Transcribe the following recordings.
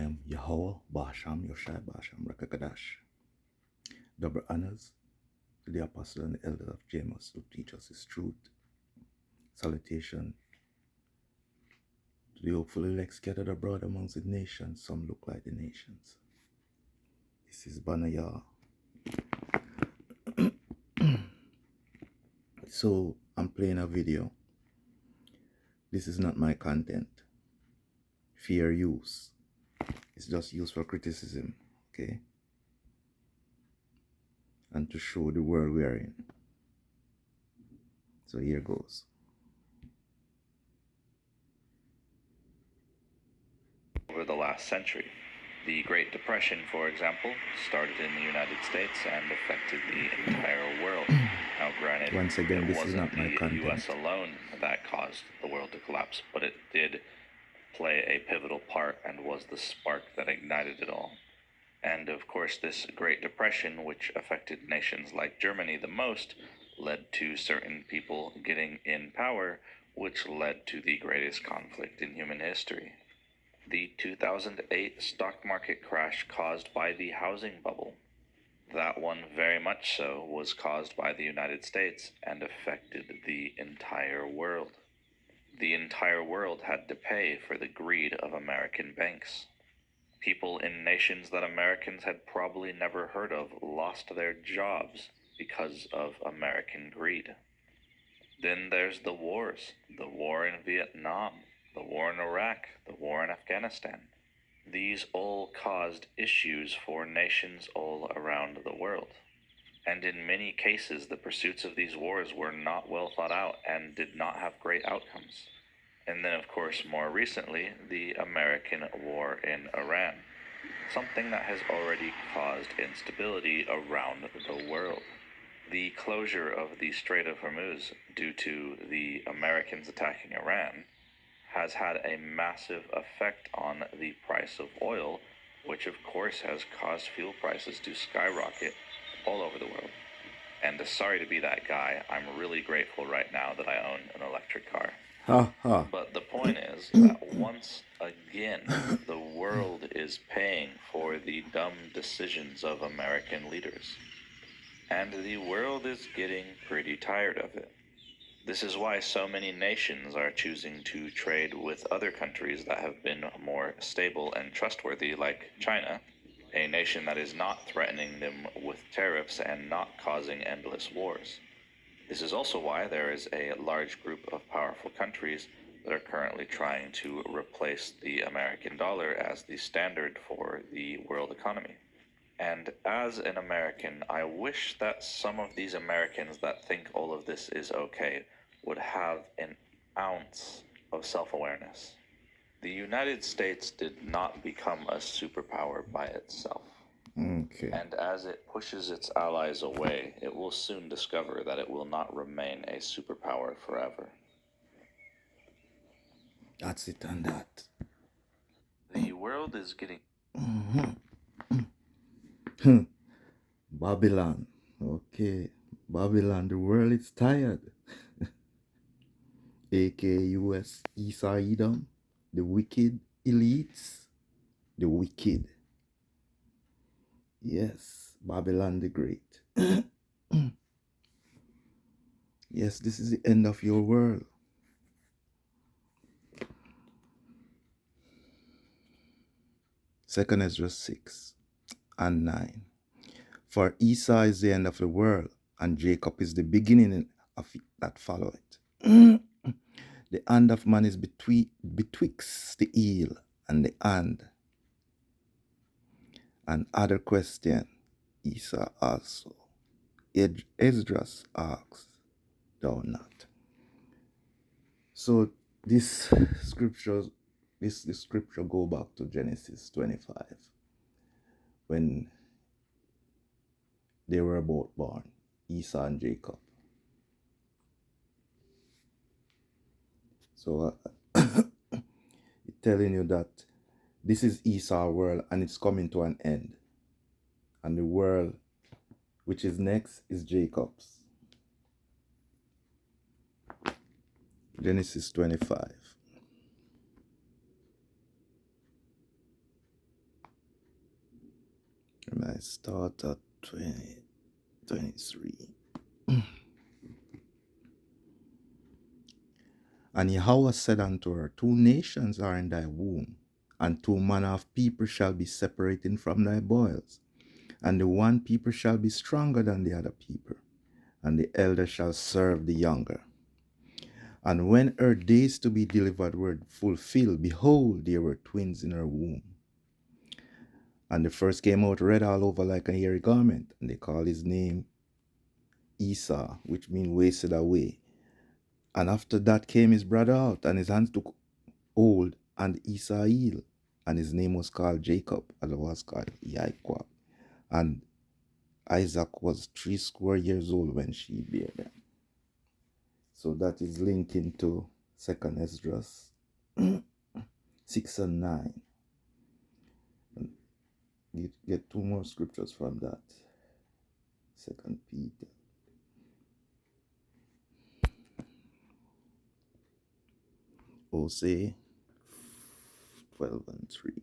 am Yahweh Basham Yoshai Basham Rakakadash. Double honors to the apostle and the elder of James who teach us his truth. Salutation to the hopeful elect scattered abroad amongst the nations. Some look like the nations. This is Banaya. So I'm playing a video. This is not my content. Fair use. It's just used for criticism, okay? And to show the world we are in. So here goes. Over the last century. The Great Depression, for example, started in the United States and affected the entire world. Now, granted, Once again, it this is wasn't not my the content. U.S. alone that caused the world to collapse, but it did play a pivotal part and was the spark that ignited it all. And of course, this Great Depression, which affected nations like Germany the most, led to certain people getting in power, which led to the greatest conflict in human history. The 2008 stock market crash caused by the housing bubble. That one, very much so, was caused by the United States and affected the entire world. The entire world had to pay for the greed of American banks. People in nations that Americans had probably never heard of lost their jobs because of American greed. Then there's the wars, the war in Vietnam, the war in Iraq, the war in Afghanistan. These all caused issues for nations all around the world. And in many cases, the pursuits of these wars were not well thought out and did not have great outcomes. And then, of course, more recently, the American war in Iran, something that has already caused instability around the world. The closure of the Strait of Hormuz due to the Americans attacking Iran has had a massive effect on the price of oil, which of course has caused fuel prices to skyrocket all over the world. And sorry to be that guy, I'm really grateful right now that I own an electric car. Ha ha. But the point is that once again, the world is paying for the dumb decisions of American leaders. And the world is getting pretty tired of it. This is why so many nations are choosing to trade with other countries that have been more stable and trustworthy, like China, a nation that is not threatening them with tariffs and not causing endless wars. This is also why there is a large group of powerful countries that are currently trying to replace the American dollar as the standard for the world economy. And as an American, I wish that some of these Americans that think all of this is okay would have an ounce of self-awareness. The United States did not become a superpower by itself. Okay. And as it pushes its allies away, it will soon discover that it will not remain a superpower forever. That's it on that. The world is getting... Babylon. Okay. Babylon, the world is tired. aka esau-edom, the wicked elites, the wicked. Yes, Babylon the Great. Yes, this is the end of your world. Second Ezra 6 and 9. For Esau is the end of the world, and Jacob is the beginning of it that follow it. The hand of man is betwixt the heel and the hand. And other question, Esau also. Esdras asks, thou not. So this scripture go back to Genesis 25, when they were both born, Esau and Jacob. So telling you that this is Esau's world and it's coming to an end. And the world which is next is Jacob's. Genesis 25. I start at 23. And Yahweh said unto her, two nations are in thy womb, and two manner of people shall be separated from thy boils. And the one people shall be stronger than the other people, and the elder shall serve the younger. And when her days to be delivered were fulfilled, behold, there were twins in her womb. And the first came out red all over like a hairy garment, and they called his name Esau, which means wasted away. And after that came his brother out, and his hands took hold, and Esau healed, and his name was called Jacob, and was called Yaquab. And Isaac was 80 years old when she bare them. So that is linking to 2nd Esdras 6 and 9. And get two more scriptures from that. 2nd Peter. Hosea 12 and 3.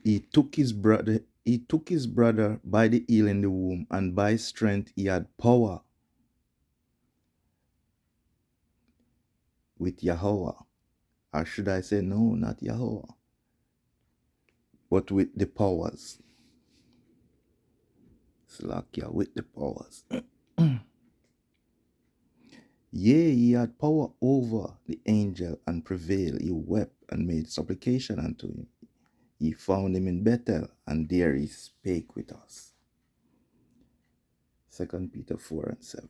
He took his brother by the heel in the womb, and by strength he had power with Yahweh. Or should I say, no, not Yahweh, but with the powers. Slakia, with the powers. Yea, he had power over the angel and prevailed. He wept and made supplication unto him. He found him in Bethel, and there he spake with us. 2 Peter 4 and 7.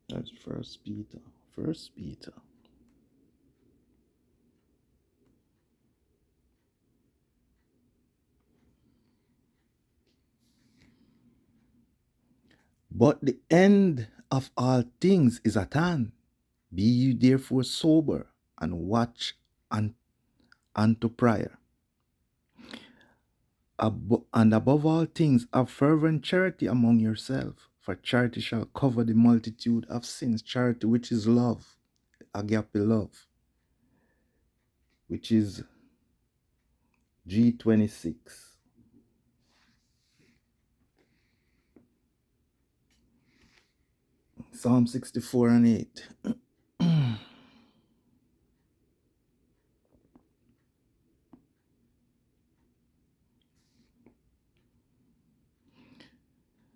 That's 1 Peter. 1 Peter. But the end of all things is at hand. Be ye therefore sober, and watch unto prayer. And above all things, have fervent charity among yourselves, for charity shall cover the multitude of sins. Charity, which is love, agape love, which is G26. Psalm 64 and 8.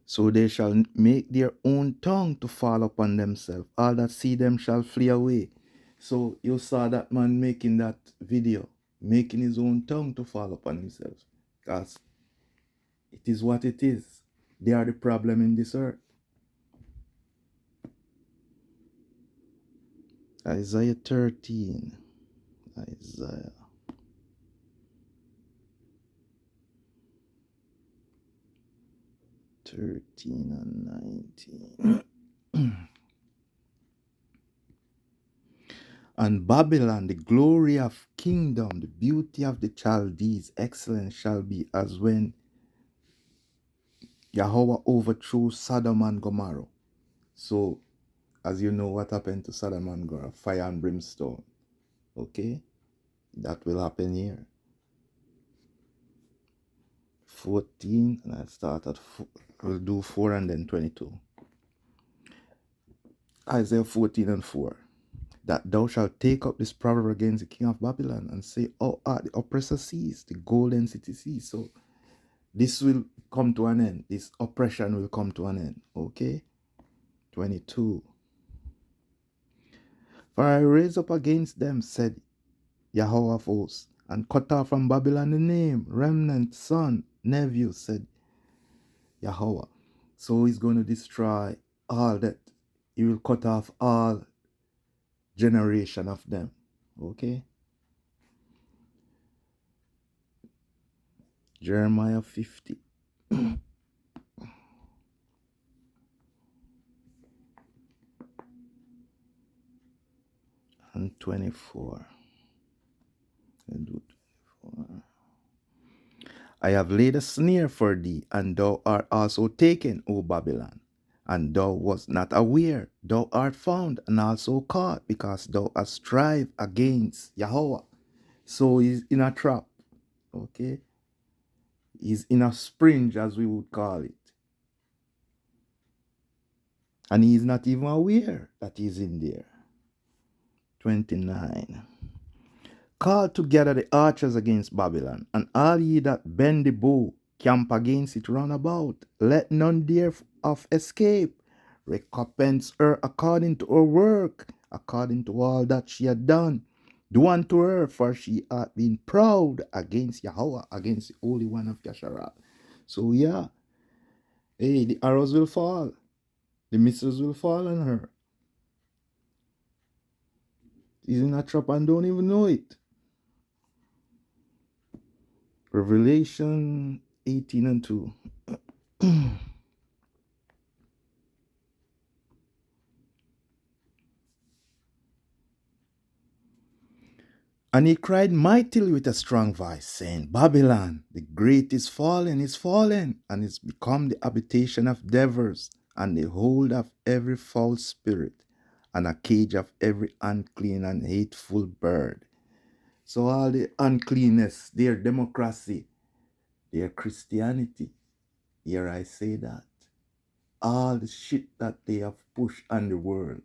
So they shall make their own tongue to fall upon themselves. All that see them shall flee away. So you saw that man making that video, making his own tongue to fall upon himself. Because it is what it is. They are the problem in this earth. Isaiah 13. Isaiah. and 19. And Babylon, the glory of kingdom, the beauty of the Chaldees, excellence shall be as when Yahweh overthrew Sodom and Gomorrah. So, as you know what happened to Sodom and Gomorrah, fire and brimstone. Okay? That will happen here. 14, and I'll start at 4. We'll do 4 and then 22. Isaiah 14 and 4. That thou shalt take up this proverb against the king of Babylon and say, oh, the oppressor sees, the golden city sees. So this will come to an end. This oppression will come to an end. Okay? 22. For I raise up against them, said Yahweh of hosts, and cut off from Babylon the name, remnant, son, nephew, said Yahweh. So he's going to destroy all that. He will cut off all generation of them. Okay? Jeremiah 50. and 24. I have laid a snare for thee, and thou art also taken, O Babylon. And thou wast not aware, thou art found and also caught, because thou hast strived against Yahweh. So he's in a trap, okay? He's in a spring, as we would call it. And he's not even aware that he's in there. 29. Call together the archers against Babylon, and all ye that bend the bow, camp against it round about. Let none thereof escape. Recompense her according to her work, according to all that she had done. Do unto her, for she hath been proud against Yahweh, against the Holy One of Yasharal. So yeah, hey, the arrows will fall. The missiles will fall on her. She's in a trap and don't even know it. Revelation 18 and 2. And he cried mightily with a strong voice, saying, Babylon, the great is fallen, and is become the habitation of devils, and the hold of every foul spirit, and a cage of every unclean and hateful bird. So all the uncleanness, their democracy, their Christianity, here I say that. All the shit that they have pushed on the world,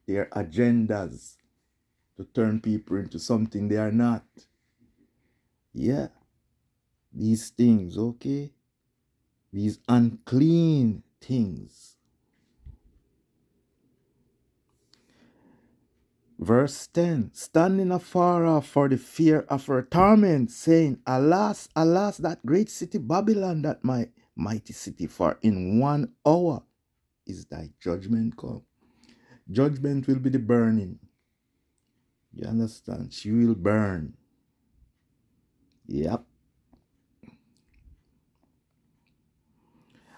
their agendas to turn people into something they are not. Yeah, these things, okay? These unclean things. Verse 10, standing afar off for the fear of her torment, saying, Alas, alas, that great city Babylon, that my mighty city, for in 1 hour is thy judgment come. Judgment will be the burning. You understand? She will burn. Yep.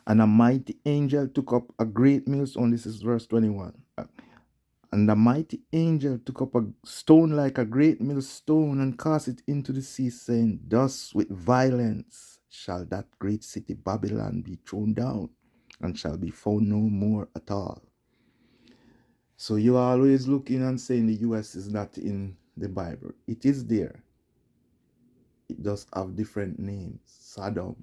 And a mighty angel took up a great millstone. This is verse 21. And the mighty angel took up a stone like a great millstone and cast it into the sea, saying, Thus with violence shall that great city Babylon be thrown down, and shall be found no more at all. So you're always looking and saying the US is not in the Bible. It is there. It does have different names. Sodom,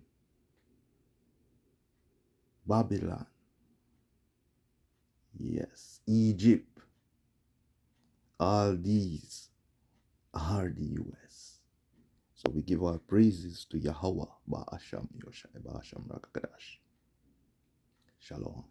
Babylon, yes, Egypt. All these are the US. So we give our praises to Yahweh, Ba'asham Yoshai, Ba'asham Rakadash. Shalom.